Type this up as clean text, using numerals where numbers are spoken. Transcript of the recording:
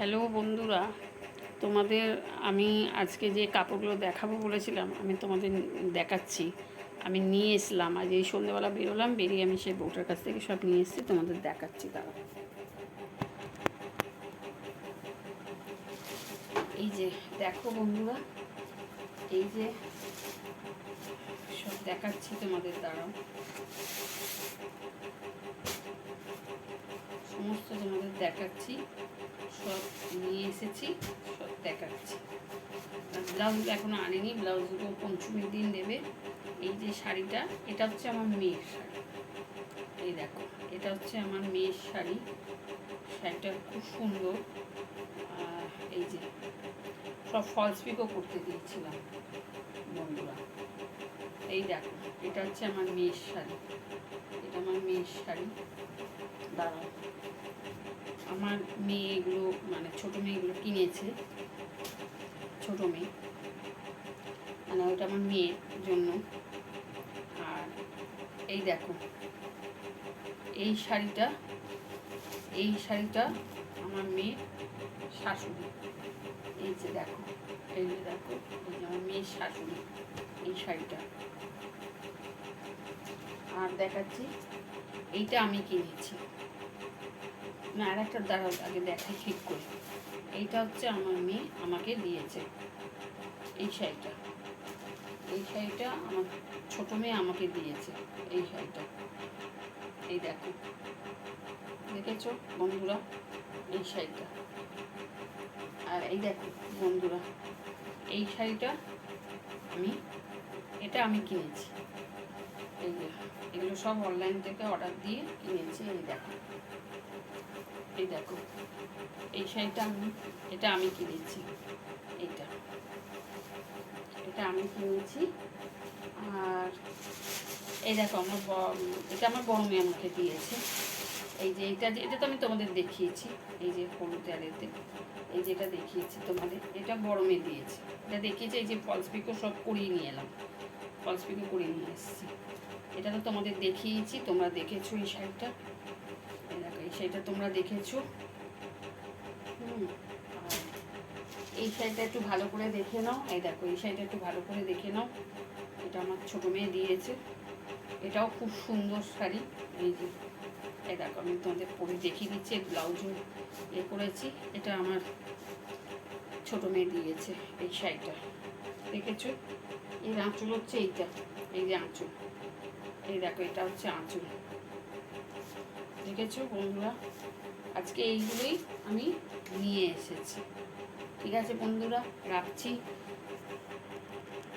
Hello বন্ধুরা, তোমাদের আমি আজকে যে কাপড়গুলো দেখাবো বলেছিলাম আমি তোমাদের দেখাচ্ছি। আমি নিয়ে এসলাম, আজ এই সন্ধ্যেবেলা বেরোলাম, বেরিয়ে আমি সেই বউটার কাছ থেকে সব নিয়ে এসেছি, তোমাদের দেখাচ্ছি। তারা এই যে দেখো বন্ধুরা, এই যে সব দেখাচ্ছি তোমাদের, দ্বারাও সমস্ত তোমাদের দেখাচ্ছি, সব নিয়ে এসেছি, সব দেখাচ্ছি। ব্লাউজগুলো এখনো আনেনি, ব্লাউজগুলো পঞ্চমীর দিন দেবে। এই যে শাড়িটা, এটা হচ্ছে আমার মেয়ের শাড়ি। এই দেখো, এটা হচ্ছে আমার মেয়ের শাড়ি। শাড়িটা খুব সুন্দর। এই যে সব ফলস পিকও করতে দিয়েছিলাম বন্ধুরা। এই দেখো, এটা হচ্ছে আমার মেয়ের শাড়ি, এটা আমার মেয়ের শাড়ি। দাঁড়াও, আমার মেয়ে এগুলো মানে ছোটো মেয়েগুলো কিনেছে, ছোটো মেয়ে মানে ওটা আমার মেয়ের জন্য। আর এই দেখো, এই শাড়িটা, এই শাড়িটা আমার মেয়ের শাশুড়ি। এই যে দেখো, এই যে দেখো, এই যে আমার মেয়ের শাশুড়ি এই শাড়িটা। আর দেখাচ্ছি, এইটা আমি কিনেছি না, আর একটা দাঁড়াও আগে দেখাই ঠিক করে। এইটা হচ্ছে আমার মেয়ে আমাকে দিয়েছে, এই শাড়িটা। এই শাড়িটা আমার ছোটো মেয়ে আমাকে দিয়েছে, এই শাড়িটা। এই দেখো, দেখেছো বন্ধুরা, এই শাড়িটা। আর এই দেখো বন্ধুরা, এই শাড়িটা এটা আমি কিনেছি। এই যে এগুলো সব অনলাইন থেকে অর্ডার দিয়ে কিনেছি। এই দেখো, এই দেখো, এই শাড়িটা এটা আমি কিনেছি। এটা এটা আমি কিনেছি। আর এই দেখো, এটা আমার বড় মেয়ে আমাকে দিয়েছে। এই যে এটা তো আমি তোমাদের দেখিয়েছি, এই যে হলুদ আলেতে, এই যেটা দেখিয়েছি তোমাদের, এটা বড় মেয়ে দিয়েছে। এটা দেখিয়েছি, এই যে ফলস পিকো সব করিয়ে নিয়ে এলাম, ফলস পিকো করিয়ে নিয়ে এসেছি। এটা তো তোমাদের দেখিয়েছি, তোমরা দেখেছো এই শাড়িটা। এই দেখো, এই শাড়িটা তোমরা দেখেছো। আর এই শাড়িটা একটু ভালো করে দেখে নাও। এই দেখো, এই শাড়িটা একটু ভালো করে দেখে নাও, এটা আমার ছোটো মেয়ে দিয়েছে। এটাও খুব সুন্দর শাড়ি। এই যে এই দেখো, আমি তোমাদের পরে দেখিয়ে দিচ্ছি, ব্লাউজও করেছি। এটা আমার ছোটো মেয়ে দিয়েছে এই শাড়িটা, দেখেছো। এর আঁচল হচ্ছে এইটা, এই যে আঁচল, এই দেখো, এটা হচ্ছে আঁচল, দেখেছো বন্ধুরা। আজকে এইগুলোই আমি নিয়ে এসেছি। ঠিক আছে বন্ধুরা, রাখছি।